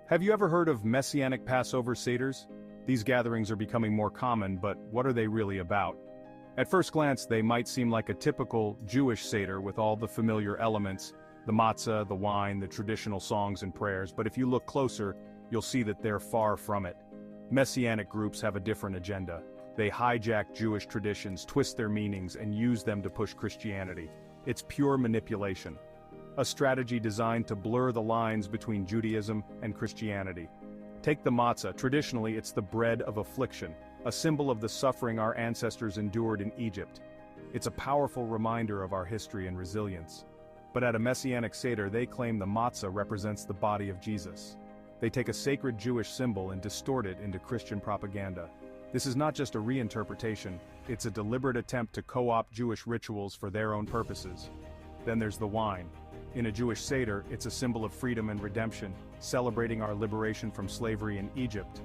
Have you ever heard of Messianic Passover Seders? These gatherings are becoming more common, but what are they really about? At first glance, they might seem like a typical Jewish Seder with all the familiar elements, the matzah, the wine, the traditional songs and prayers, but if you look closer, you'll see that they're far from it. Messianic groups have a different agenda. They hijack Jewish traditions, twist their meanings, and use them to push Christianity. It's pure manipulation. A strategy designed to blur the lines between Judaism and Christianity. Take the matzah. Traditionally, it's the bread of affliction, a symbol of the suffering our ancestors endured in Egypt. It's a powerful reminder of our history and resilience. But at a Messianic Seder, they claim the matzah represents the body of Jesus. They take a sacred Jewish symbol and distort it into Christian propaganda. This is not just a reinterpretation, it's a deliberate attempt to co-opt Jewish rituals for their own purposes. Then there's the wine. In a Jewish Seder, it's a symbol of freedom and redemption, celebrating our liberation from slavery in Egypt.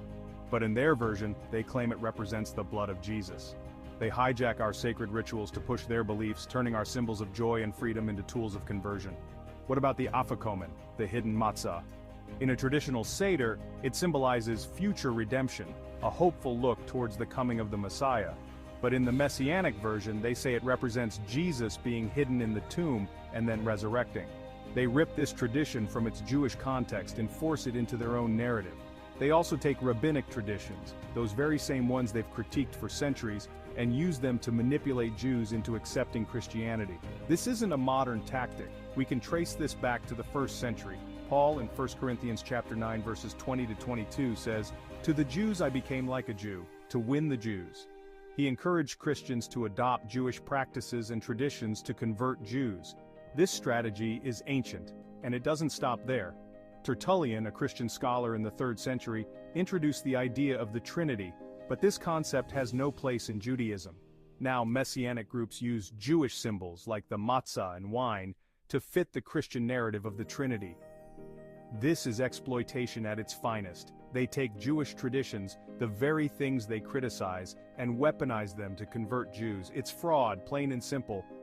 But in their version, they claim it represents the blood of Jesus. They hijack our sacred rituals to push their beliefs, turning our symbols of joy and freedom into tools of conversion. What about the afikomen, the hidden matzah? In a traditional Seder, it symbolizes future redemption, a hopeful look towards the coming of the Messiah. But in the Messianic version, they say it represents Jesus being hidden in the tomb and then resurrecting. They rip this tradition from its Jewish context and force it into their own narrative. They also take rabbinic traditions, those very same ones they've critiqued for centuries, and use them to manipulate Jews into accepting Christianity. This isn't a modern tactic. We can trace this back to the 1st century. Paul in 1 Corinthians chapter 9 verses 20 to 22 says, "To the Jews I became like a Jew, to win the Jews." He encouraged Christians to adopt Jewish practices and traditions to convert Jews. This strategy is ancient, and it doesn't stop there. Tertullian, a Christian scholar in the 3rd century, introduced the idea of the Trinity, but this concept has no place in Judaism. Now Messianic groups use Jewish symbols like the matzah and wine to fit the Christian narrative of the Trinity. This is exploitation at its finest. They take Jewish traditions, the very things they criticize, and weaponize them to convert Jews. It's fraud, plain and simple.